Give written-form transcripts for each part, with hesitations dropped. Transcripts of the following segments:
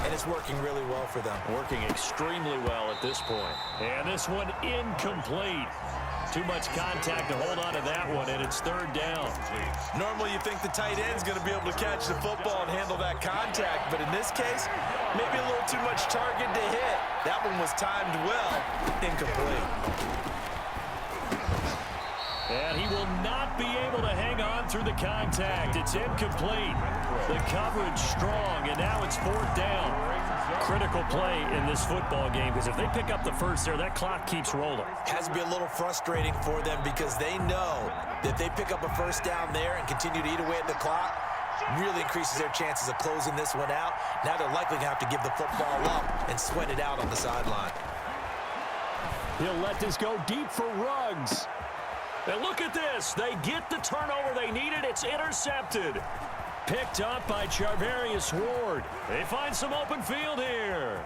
and it's working really well for them. Working extremely well at this point. And this one incomplete. Too much contact to hold on to that one, and it's third down. Normally you think the tight end's going to be able to catch the football and handle that contact, but in this case, maybe a little too much target to hit. That one was timed well, incomplete. And he will not be able to hang on through the contact. It's incomplete. The coverage strong, and now it's fourth down. Critical play in this football game, because if they pick up the first there, that clock keeps rolling. Has to be a little frustrating for them because they know that if they pick up a first down there and continue to eat away at the clock, really increases their chances of closing this one out. Now they're likely going to have to give the football up and sweat it out on the sideline. He'll let this go deep for Ruggs. And look at this. They get the turnover they needed. It's intercepted. Picked up by Charvarius Ward. They find some open field here.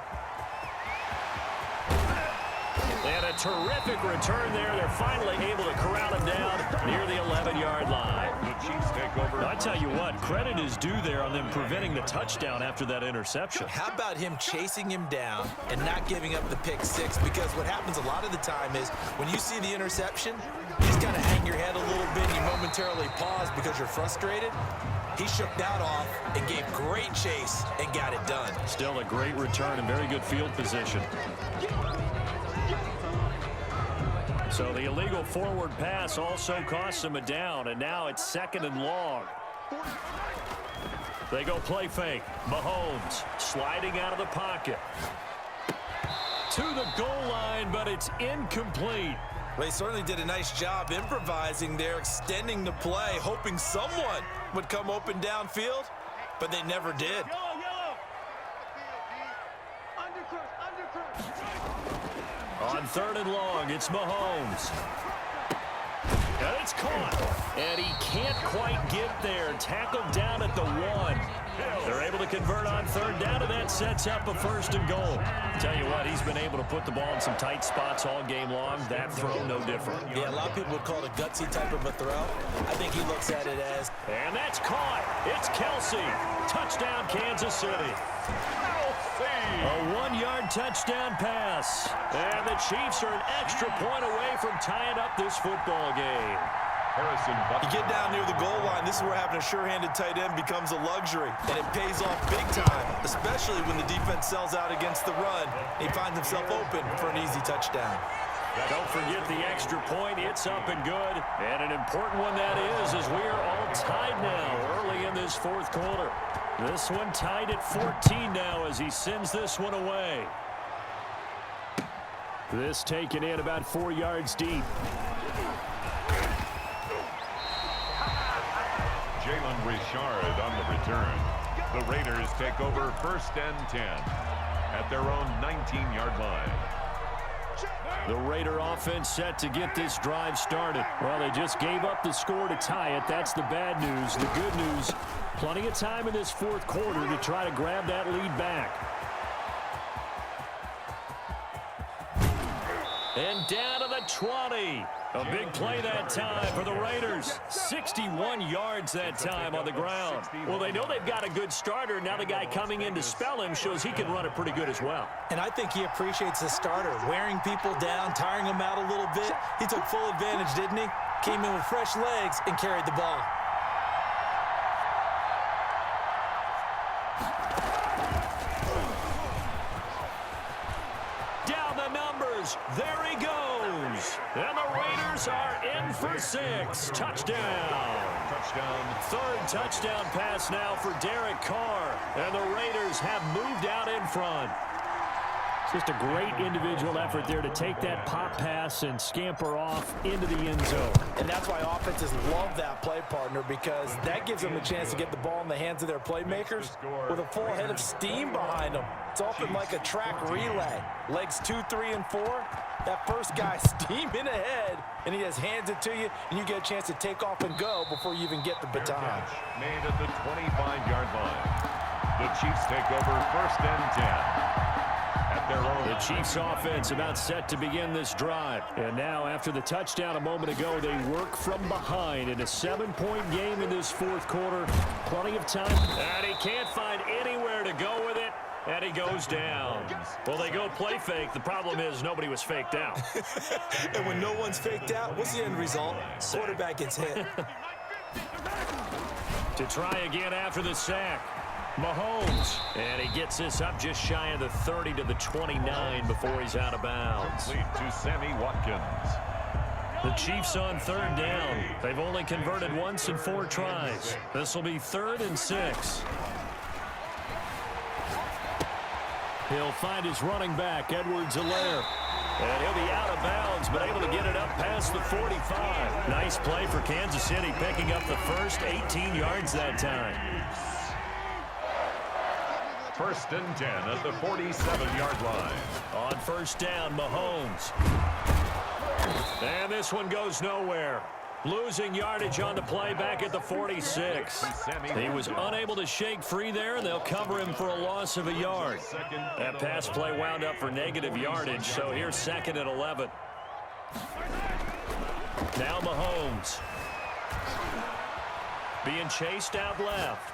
And a terrific return there. They're finally able to corral him down near the 11-yard line. The Chiefs take over. I tell you what, credit is due there on them preventing the touchdown after that interception. How about him chasing him down and not giving up the pick six? Because what happens a lot of the time is when you see the interception, you just kind of hang your head a little bit and you momentarily pause because you're frustrated. He shook that off and gave great chase and got it done. Still a great return and very good field position. So the illegal forward pass also costs him a down, and now it's second and long. They go play fake. Mahomes sliding out of the pocket. To the goal line, but it's incomplete. Well, he certainly did a nice job improvising there, extending the play, hoping someone would come open downfield, but they never did. On third and long, it's Mahomes. And it's caught. And he can't quite get there. Tackled down at the 1. They're able to convert on third down, and that sets up a first and goal. Tell you what, he's been able to put the ball in some tight spots all game long. That throw, no different. Yeah, a lot of people would call it a gutsy type of a throw. I think he looks at it as... And that's caught. It's Kelsey. Touchdown, Kansas City. A 1-yard touchdown pass. And the Chiefs are an extra point away from tying up this football game. You get down near the goal line, this is where having a sure-handed tight end becomes a luxury, and it pays off big time, especially when the defense sells out against the run. He finds himself open for an easy touchdown. Don't forget the extra point. It's up and good, and an important one that is, as we are all tied now early in this fourth quarter. This one tied at 14 now as he sends this one away. This taken in about 4 yards deep. Jalen Richard on the return. The Raiders take over first and 10 at their own 19-yard line. The Raider offense set to get this drive started. Well, they just gave up the score to tie it. That's the bad news. The good news, plenty of time in this fourth quarter to try to grab that lead back. And down to the 20. A big play that time for the Raiders. 61 yards that time on the ground. Well, they know they've got a good starter. Now the guy coming in to spell him shows he can run it pretty good as well. And I think he appreciates the starter, wearing people down, tiring them out a little bit. He took full advantage, didn't he? Came in with fresh legs and carried the ball. Down the numbers. There he goes. And the Raiders are in for 6. Touchdown. Third touchdown pass now for Derek Carr. And the Raiders have moved out in front. Just a great individual effort there to take that pop pass and scamper off into the end zone. And that's why offenses love that play partner, because that gives them a chance to get the ball in the hands of their playmakers with a full head of steam behind them. It's often like a track relay. Legs 2, 3, and 4. That first guy steaming ahead, and he just hands it to you, and you get a chance to take off and go before you even get the baton. Made at the 25-yard line. The Chiefs take over first and 10. The Chiefs offense about set to begin this drive. And now after the touchdown a moment ago, they work from behind in a 7-point game in this fourth quarter. Plenty of time. And he can't find anywhere to go with it. And he goes down. Well, they go play fake. The problem is nobody was faked out. And when no one's faked out, what's the end result? Quarterback gets hit. To try again after the sack. Mahomes. And he gets this up just shy of the 30 to the 29 before he's out of bounds. Lead to Sammy Watkins. The Chiefs on third down. They've only converted once in 4 tries. This will be 3rd and 6. He'll find his running back, Edwards-Helaire. And he'll be out of bounds, but able to get it up past the 45. Nice play for Kansas City, picking up the first 18 yards that time. 1st and 10 at the 47-yard line. On first down, Mahomes. And this one goes nowhere. Losing yardage on the play back at the 46. He was unable to shake free there, and they'll cover him for a loss of a yard. That pass play wound up for negative yardage, so here's 2nd and 11. Now Mahomes. Being chased out left.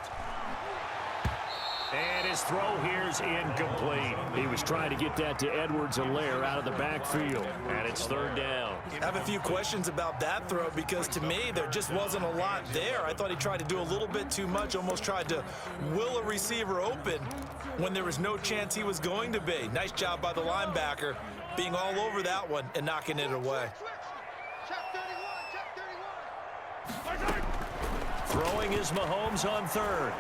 And his throw here's incomplete. He was trying to get that to Edwards-Helaire out of the backfield. And it's 3rd down. I have a few questions about that throw because to me there just wasn't a lot there. I thought he tried to do a little bit too much, almost tried to will a receiver open when there was no chance he was going to be. Nice job by the linebacker being all over that one and knocking it away. Throwing is Mahomes on 3rd.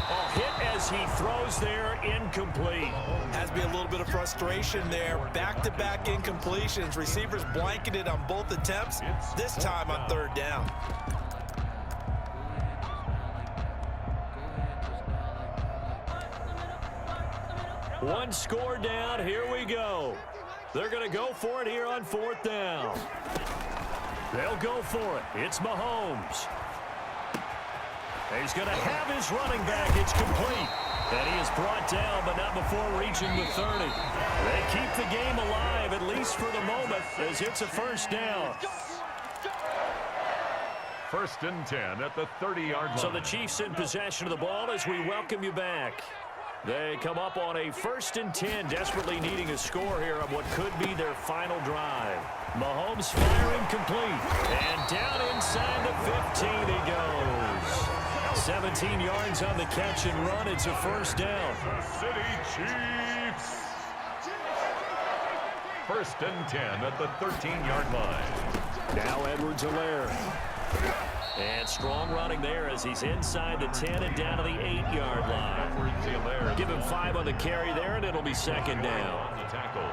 Oh, hit as he throws there, incomplete. Has to be a little bit of frustration there. Back-to-back incompletions. Receivers blanketed on both attempts, this time on 3rd down. One score down, here we go. They're going to go for it here on 4th down. They'll go for it. It's Mahomes. He's going to have his running back. It's complete. And he is brought down, but not before reaching the 30. They keep the game alive, at least for the moment, as it's a 1st down. 1st and 10 at the 30-yard line. So the Chiefs in possession of the ball as we welcome you back. They come up on a 1st and 10, desperately needing a score here on what could be their final drive. Mahomes firing complete. And down inside the 15 he goes. 17 yards on the catch and run. It's a 1st down. City Chiefs. 1st and 10 at the 13-yard line. Now Edwards-Helaire. And strong running there as he's inside the 10 and down to the 8-yard line. Give him 5 on the carry there, and it'll be 2nd down. On the tackle.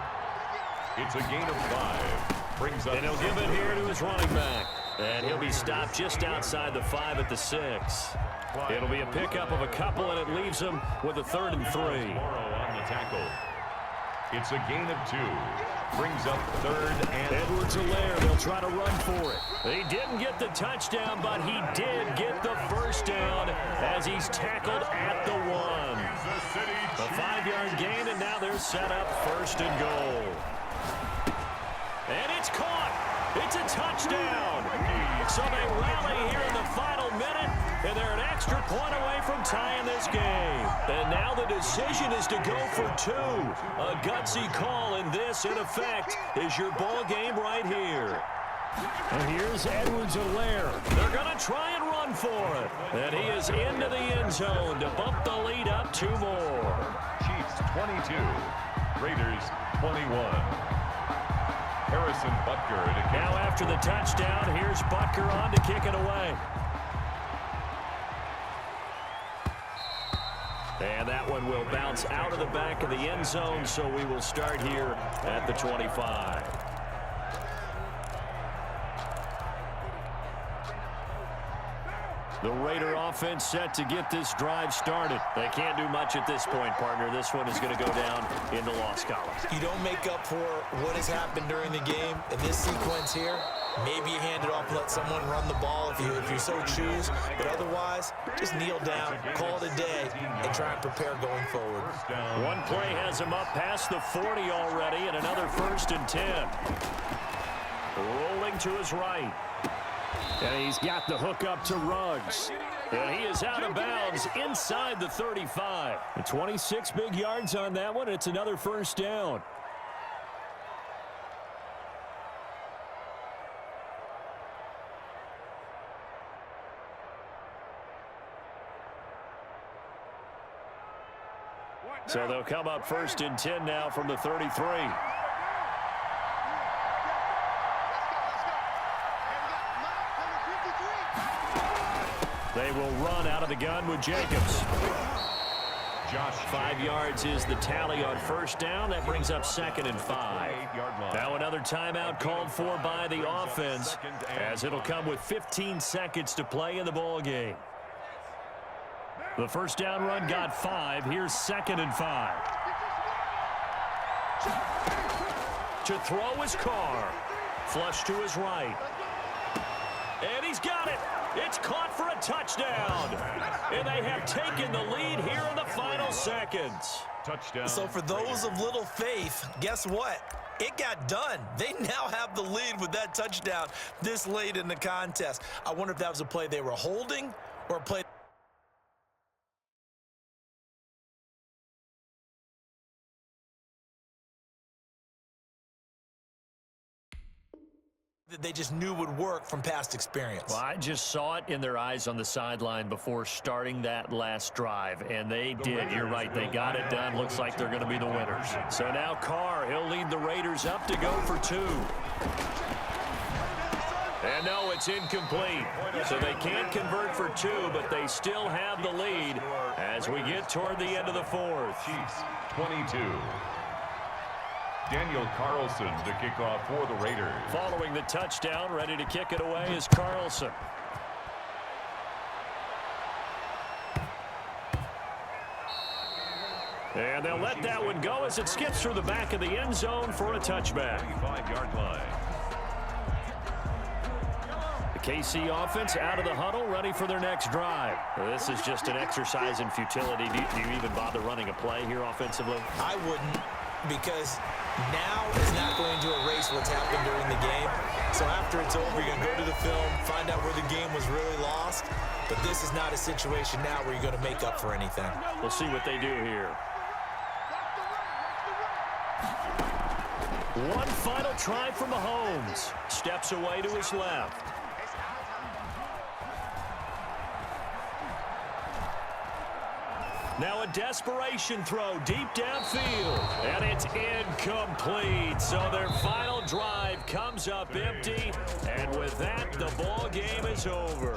It's a gain of 5. Brings up. And he'll give it here to his running back. And he'll be stopped just outside the 5 at the 6. It'll be a pickup of a couple, and it leaves him with a 3rd and 3. On the tackle. It's a gain of 2. Brings up 3rd and Edwards-Helaire, they'll try to run for it. He didn't get the touchdown, but he did get the 1st down as he's tackled at the 1. A 5-yard gain, and now they're set up 1st and goal. And it's caught. It's a touchdown. So they rally here in the final minute, and they're an extra point away from tying this game. And now the decision is to go for 2. A gutsy call, and this, in effect, is your ball game right here. And here's Edwards-Helaire. They're going to try and run for it. And he is into the end zone to bump the lead up 2 more. Chiefs 22. Raiders 21. Harrison Butker. Now after the touchdown, here's Butker on to kick it away. And that one will bounce out of the back of the end zone, so we will start here at the 25. The Raider offense set to get this drive started. They can't do much at this point, partner. This one is going to go down in the loss column. You don't make up for what has happened during the game. In this sequence here, maybe you hand it off and let someone run the ball if you so choose. But otherwise, just kneel down, call it a day, and try and prepare going forward. One play has him up past the 40 already, and another 1st and 10. Rolling to his right. And he's got the hook up to Ruggs. And he is out of bounds inside the 35. 26 big yards on that one. It's another first down. So they'll come up 1st and 10 now from the 33. They will run out of the gun with Jacobs. 5 yards is the tally on first down. That brings up 2nd and 5. Now another timeout called for by the offense, as it'll come with 15 seconds to play in the ball game. The first down run got 5. Here's 2nd and 5. To throw his Carr. Flush to his right. And he's got it. It's caught for a touchdown. And they have taken the lead here in the final seconds. Touchdown. So for those of little faith, guess what? It got done. They now have the lead with that touchdown this late in the contest. I wonder if that was a play they were holding or a play that they just knew would work from past experience. Well, I just saw it in their eyes on the sideline before starting that last drive, and they did. You're right. They got it done. Looks like they're going to be the winners. So now Carr, he'll lead the Raiders up to go for 2. And no, it's incomplete. So they can't convert for 2, but they still have the lead as we get toward the end of the 4th. Chiefs 22. Daniel Carlson to kick off for the Raiders. Following the touchdown, ready to kick it away is Carlson. And they'll let that one go as it skips through the back of the end zone for a touchback. 5-yard line. The KC offense out of the huddle, ready for their next drive. This is just an exercise in futility. Do you even bother running a play here offensively? I wouldn't, because now is not going to erase what's happened during the game. So after it's over, you're going to go to the film, find out where the game was really lost. But this is not a situation now where you're going to make up for anything. We'll see what they do here. One final try from Mahomes. Steps away to his left. Now a desperation throw deep downfield. And it's incomplete. So their final drive comes up empty. And with that, the ball game is over.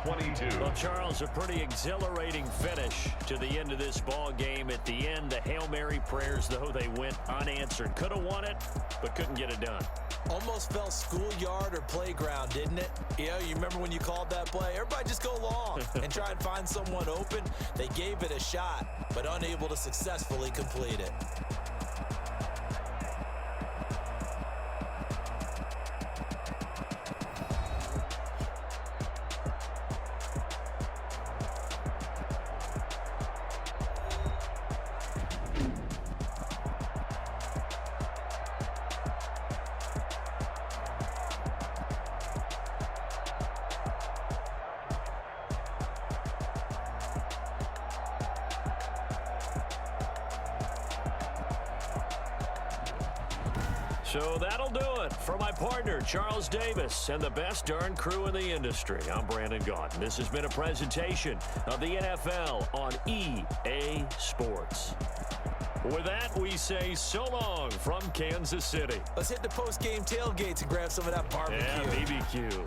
22. Well, Charles, a pretty exhilarating finish to the end of this ball game. At the end, the Hail Mary prayers, though, they went unanswered. Could have won it, but couldn't get it done. Almost felt schoolyard or playground, didn't it? Yeah, you remember when you called that play? Everybody just go long and try and find someone open. They gave it a shot, but unable to successfully complete it. So that'll do it for my partner, Charles Davis, and the best darn crew in the industry. I'm Brandon Gaudin. This has been a presentation of the NFL on EA Sports. With that, we say so long from Kansas City. Let's hit the post-game tailgates and grab some of that barbecue. Yeah, BBQ.